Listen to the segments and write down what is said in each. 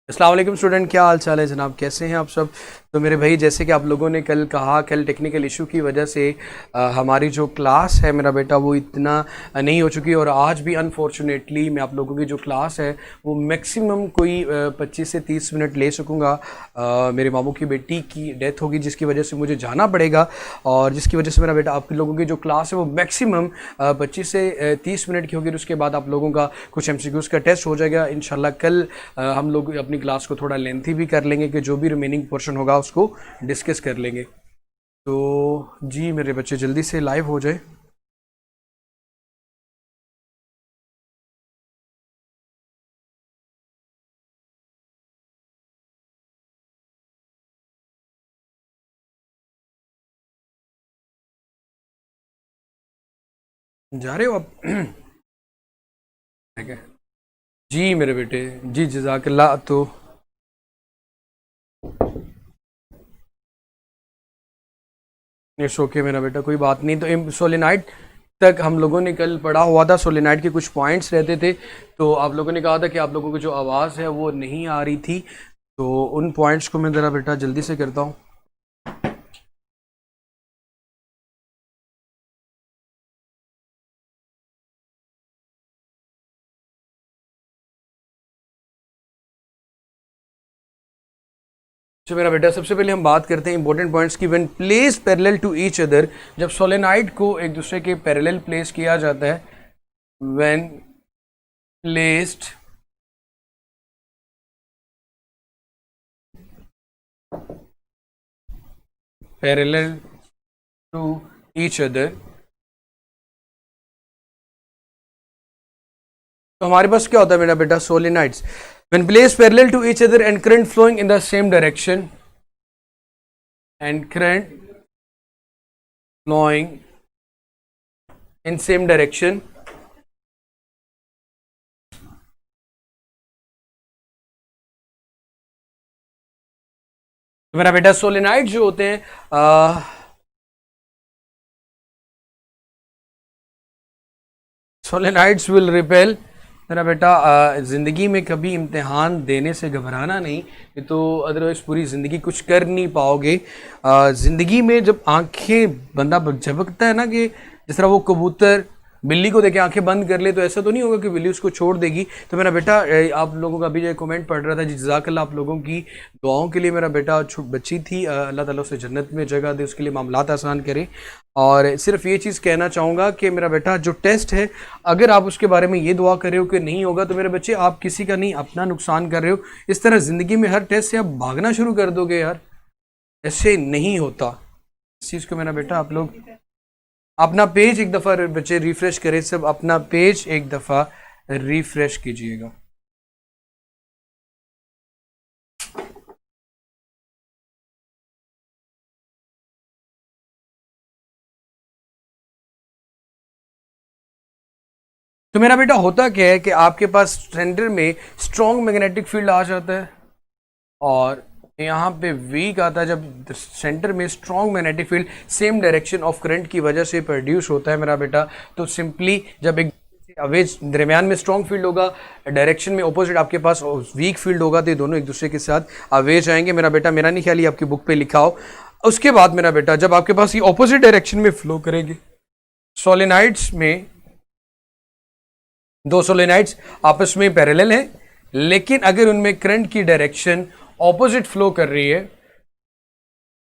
अस्सलाम वालेकुम स्टूडेंट, क्या हाल चाल है जनाब? कैसे हैं आप सब? तो मेरे भाई, जैसे कि आप लोगों ने कल कहा, कल टेक्निकल इशू की वजह से हमारी जो क्लास है मेरा बेटा वो इतना नहीं हो चुकी। और आज भी अनफॉर्चुनेटली मैं आप लोगों की जो क्लास है वो मैक्सिमम कोई 25 से 30 मिनट ले सकूँगा। मेरे मामू की बेटी की डेथ होगी जिसकी वजह से मुझे जाना पड़ेगा, और जिसकी वजह से मेरा बेटा आप लोगों की जो क्लास है वो मैक्सिमम 25 से 30 मिनट की होगी। और उसके बाद आप लोगों का कुछ MCQs का टेस्ट हो जाएगा इंशाल्लाह। कल हम लोग अपनी क्लास को थोड़ा लेंथी भी कर लेंगे कि जो भी रिमेनिंग पोर्शन होगा उसको डिस्कस कर लेंगे। तो जी मेरे बच्चे जल्दी से लाइव हो जाए। जा रहे हो आप? ठीक है जी मेरे बेटे, जी जज़ाकल्लाह। तो इट्स ओके मेरा बेटा, कोई बात नहीं। तो सोलेनाइड तक हम लोगों ने कल पढ़ा हुआ था। सोलेनाइड के कुछ पॉइंट्स रहते थे, तो आप लोगों ने कहा था कि आप लोगों को जो आवाज़ है वो नहीं आ रही थी। तो उन पॉइंट्स को मैं ज़रा बेटा जल्दी से करता हूँ। तो मेरा बेटा, सबसे पहले हम बात करते हैं इंपॉर्टेंट पॉइंट्स की। When place parallel to each other, जब सोलेनाइड को एक दूसरे के पैरेलल प्लेस किया जाता है। When placed parallel to each other, तो हमारे पास क्या होता है मेरा बेटा? Solenoids when placed parallel to each other and current flowing in the same direction, and current flowing in same direction, तो मेरा बेटा सोलेनाइड जो होते हैं सोलेनाइड्स विल रिपेल। मेरा बेटा ज़िंदगी में कभी इम्तिहान देने से घबराना नहीं, ये तो अदरवाइज़ पूरी ज़िंदगी कुछ कर नहीं पाओगे। ज़िंदगी में जब आंखें बंदा झपकता है ना, कि जिस तरह वो कबूतर बिल्ली को देखे आंखें बंद कर ले, तो ऐसा तो नहीं होगा कि बिल्ली उसको छोड़ देगी। तो मेरा बेटा आप लोगों का अभी जो कमेंट पढ़ रहा था, जी जज़ाकल्लाह आप लोगों की दुआओं के लिए। मेरा बेटा बच्ची थी, अल्लाह ताला उसे जन्नत में जगह दे, उसके लिए मामलात आसान करे। और सिर्फ ये चीज़ कहना चाहूँगा कि मेरा बेटा जो टेस्ट है, अगर आप उसके बारे में ये दुआ कर रहे हो कि नहीं होगा, तो मेरे बच्चे आप किसी का नहीं अपना नुकसान कर रहे हो। इस तरह ज़िंदगी में हर टेस्ट से आप भागना शुरू कर दोगे यार, ऐसे नहीं होता। इस चीज़ को मेरा बेटा आप लोग अपना पेज एक दफ़ा बच्चे रिफ़्रेश करें, सब अपना पेज एक दफ़ा रिफ़्रेश कीजिएगा। तो मेरा बेटा होता क्या है कि आपके पास सेंटर में स्ट्रॉन्ग मैग्नेटिक फील्ड आ जाता है, और यहाँ पे वीक आता है। जब सेंटर में strong magnetic field same direction of current की वजह से प्रोड्यूस होता है मेरा बेटा, तो सिंपली जब एक अवेज दरमियान में स्ट्रॉन्ग फील्ड होगा, डायरेक्शन में ऑपोजिट आपके पास वीक फील्ड होगा, तो ये दोनों एक दूसरे के साथ अवेज आएंगे मेरा बेटा। मेरा नहीं ख्याल ये आपकी बुक पे लिखा हो। उसके बाद मेरा बेटा जब आपके पास ये ऑपोजिट डायरेक्शन में फ्लो करेंगे, सोलेनाइड्स में दो सोलेनाइड्स आपस में पैरेलल हैं, लेकिन अगर उनमें करंट की डायरेक्शन ऑपोजिट फ्लो कर रही है,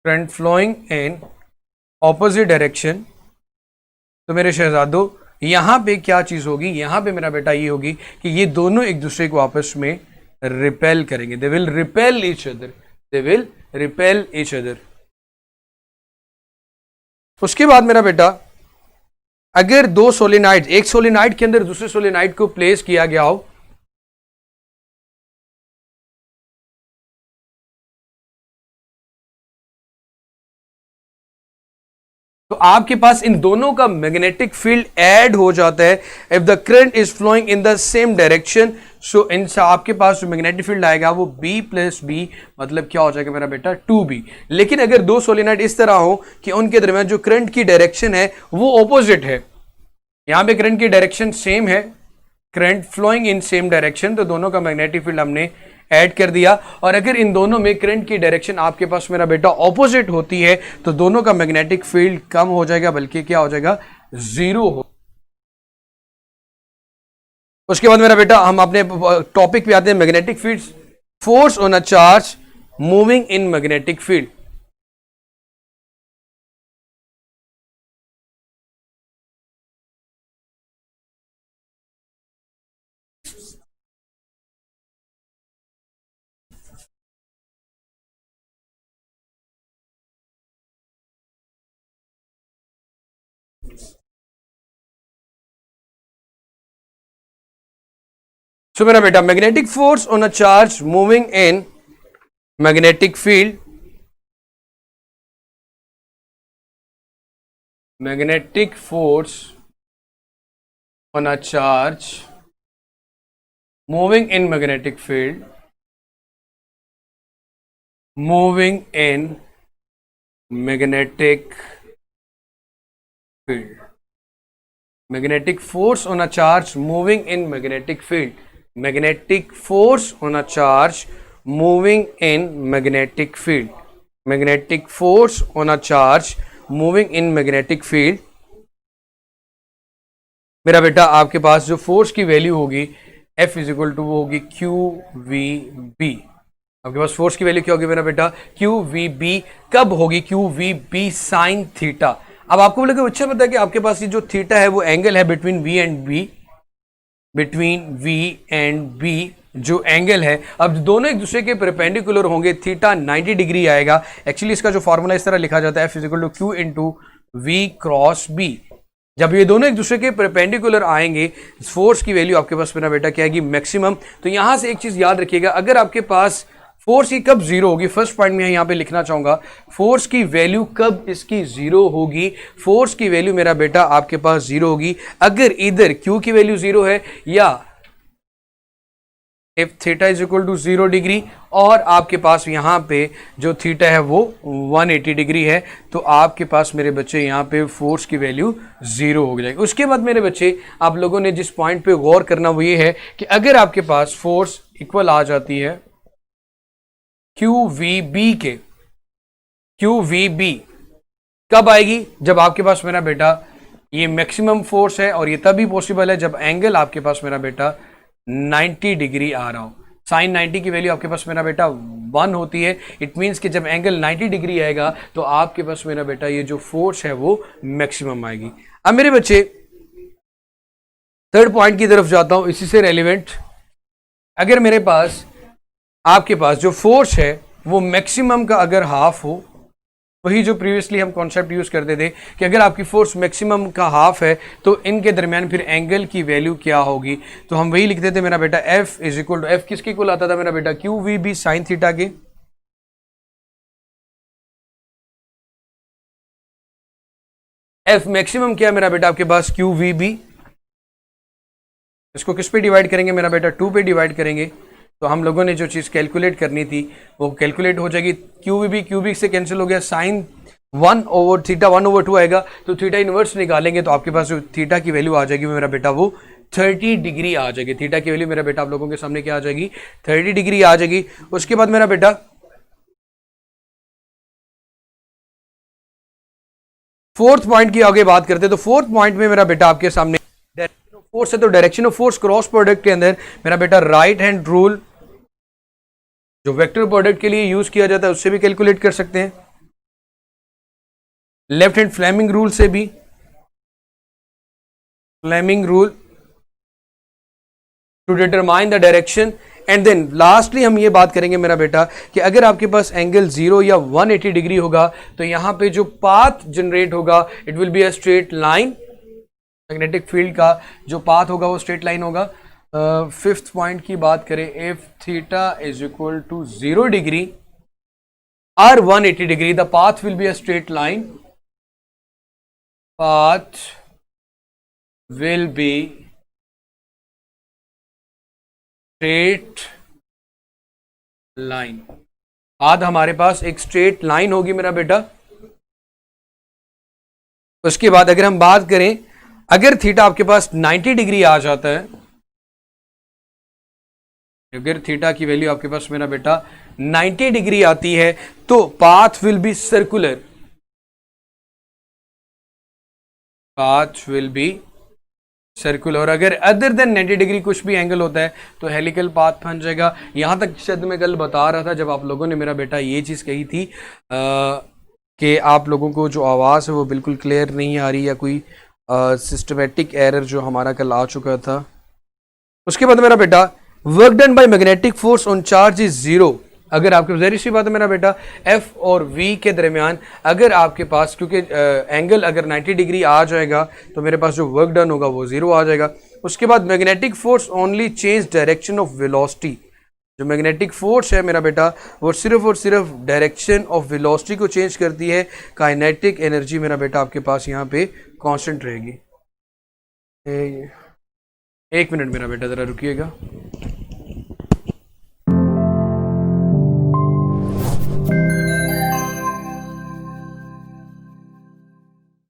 current flowing in opposite direction, तो मेरे शहजादों यहां पे क्या चीज होगी? यहां पे मेरा बेटा ये होगी कि ये दोनों एक दूसरे को आपस में रिपेल करेंगे। They will repel each other, they will repel each other. उसके बाद मेरा बेटा, अगर दो सोलेनाइड एक सोलेनाइड के अंदर दूसरे सोलेनाइड को प्लेस किया गया हो, तो आपके पास इन दोनों का मैग्नेटिक फील्ड ऐड हो जाता है। If the current is flowing in the same direction, so इनसे आपके पास जो मैग्नेटिक फील्ड आएगा वो B प्लस बी, मतलब क्या हो जाएगा मेरा बेटा? 2B। लेकिन अगर दो सोलेनाइड इस तरह हो कि उनके दरमियान जो करंट की डायरेक्शन है वो ऑपोजिट है, यहां पे करंट की डायरेक्शन सेम है, current flowing in same direction, तो दोनों का मैग्नेटिक फील्ड हमने ऐड कर दिया। और अगर इन दोनों में करंट की डायरेक्शन आपके पास मेरा बेटा ऑपोजिट होती है तो दोनों का मैग्नेटिक फील्ड कम हो जाएगा, बल्कि क्या हो जाएगा, जीरो हो। उसके बाद मेरा बेटा हम अपने टॉपिक पे आते हैं, magnetic field, force on a charge moving in magnetic field. So मेरा बेटा magnetic force on a charge moving in magnetic field, magnetic force on a charge moving in magnetic field, moving in magnetic field, magnetic force on a charge moving in magnetic field, magnetic force on a charge moving in magnetic field, magnetic force on a charge moving in magnetic field। मेरा बेटा आपके पास जो force की value होगी F is equal to वो होगी Q V B. आपके पास force की वैल्यू क्या होगी मेरा बेटा, क्यू वी बी। कब होगी, Q V B sine theta. अब आपको बोले अच्छा पता है कि आपके पास ये जो थीटा है वो एंगल है between V and B, between V and B जो एंगल है। अब दोनों एक दूसरे के परपेंडिकुलर होंगे, थीटा 90 डिग्री आएगा। एक्चुअली इसका जो फॉर्मूला इस तरह लिखा जाता है, F is equal to Q into V cross B. जब ये दोनों एक दूसरे के परपेंडिकुलर आएंगे, फोर्स की वैल्यू आपके पास मेरा बेटा क्या आएगी, मैक्सिमम। तो यहां से एक चीज याद रखिएगा, अगर आपके पास फोर्स की कब जीरो होगी, फर्स्ट पॉइंट में यहां पे लिखना चाहूंगा, फोर्स की वैल्यू कब इसकी जीरो होगी। फोर्स की वैल्यू मेरा बेटा आपके पास जीरो होगी अगर इधर क्यू की वैल्यू जीरो है, या if theta is equal to 0 degree, और आपके पास यहां पे जो थीटा है वो 180 डिग्री है, तो आपके पास मेरे बच्चे यहां पे फोर्स की वैल्यू जीरो हो जाएगी। उसके बाद मेरे बच्चे आप लोगों ने जिस पॉइंट पे गौर करना वो ये है कि अगर आपके पास फोर्स इक्वल आ जाती है क्यू वी बी के, क्यू वी बी कब आएगी, जब आपके पास मेरा बेटा ये मैक्सिमम फोर्स है, और ये तभी पॉसिबल है जब एंगल आपके पास मेरा बेटा 90 डिग्री आ रहा हो। साइन 90 की वैल्यू आपके पास मेरा बेटा 1 होती है। इट मींस कि जब एंगल 90 डिग्री आएगा तो आपके पास मेरा बेटा ये जो फोर्स है वो मैक्सिमम आएगी। अब मेरे बच्चे थर्ड पॉइंट की तरफ जाता हूं, इसी से रेलिवेंट। अगर मेरे पास आपके पास जो फोर्स है वो मैक्सिमम का अगर हाफ हो, वही जो प्रीवियसली हम कॉन्सेप्ट यूज करते थे कि अगर आपकी फोर्स मैक्सिमम का हाफ है तो इनके दरमियान फिर एंगल की वैल्यू क्या होगी, तो हम वही लिखते थे मेरा बेटा F is equal to, F किसके इक्वल आता था मेरा बेटा, Q V B sine theta के। F मैक्सिमम क्या है मेरा बेटा आपके पास, क्यू वी बी। इसको किस पे डिवाइड करेंगे मेरा बेटा, 2 पे डिवाइड करेंगे। तो हम लोगों ने जो चीज़ कैलकुलेट करनी थी वो कैलकुलेट हो जाएगी। क्यूबिक से कैंसिल हो गया, साइन 1 ओवर थीटा 1 ओवर 2 आएगा, तो थीटा इनवर्स निकालेंगे तो आपके पास जो थीटा की वैल्यू आ जाएगी मेरा बेटा वो 30 डिग्री आ जाएगी। थीटा की वैल्यू मेरा बेटा आप लोगों के सामने क्या आ जाएगी, 30 डिग्री आ जाएगी। उसके बाद मेरा बेटा फोर्थ पॉइंट की आगे बात करते हैं, तो फोर्थ पॉइंट में मेरा बेटा आपके सामने फोर्स है, तो direction of force cross product के अंदर मेरा बेटा राइट हैंड रूल जो वेक्टर प्रोडक्ट के लिए यूज किया जाता है उससे भी कैलकुलेट कर सकते हैं, लेफ्ट हैंड फ्लेमिंग रूल से भी, Fleming rule to determine the direction. And then lastly हम ये बात करेंगे मेरा बेटा कि अगर आपके पास एंगल 0 या 180 डिग्री होगा तो यहां पे जो पाथ जनरेट होगा it will be a straight line. Magnetic field का जो पाथ होगा वो स्ट्रेट लाइन होगा। फिफ्थ पॉइंट की बात करें, if theta is equal to 0 degree और 180 degree the path will be a straight line, path will be straight line. Path हमारे पास एक स्ट्रेट लाइन होगी मेरा बेटा। उसके बाद अगर हम बात करें, अगर थीटा आपके पास 90 डिग्री आ जाता है, अगर थीटा की वैल्यू आपके पास मेरा बेटा 90 डिग्री आती है तो path will B circular, path will B circular. और अगर अदर देन 90 डिग्री कुछ भी एंगल होता है तो हेलिकल पाथ बन जाएगा। यहां तक शायद मैं कल बता रहा था जब आप लोगों ने मेरा बेटा ये चीज़ कही थी कि आप लोगों को जो आवाज़ है वो बिल्कुल क्लियर नहीं आ रही, या कोई सिस्टमेटिक एरर जो हमारा कल आ चुका था। उसके बाद मेरा बेटा work done by magnetic force on charge is zero. अगर आपके ज़ाहिर सी बात है मेरा बेटा एफ और वी के दरमियान अगर आपके पास, क्योंकि एंगल अगर 90 डिग्री आ जाएगा तो मेरे पास जो वर्क डन होगा वो जीरो आ जाएगा। उसके बाद magnetic force only change direction of velocity. जो मैग्नेटिक फोर्स है मेरा बेटा वो सिर्फ और सिर्फ डायरेक्शन ऑफ वेलोसिटी को चेंज करती है। काइनेटिक एनर्जी मेरा बेटा आपके पास यहाँ पे कांस्टेंट रहेगी। एक मिनट मेरा बेटा ज़रा रुकिएगा।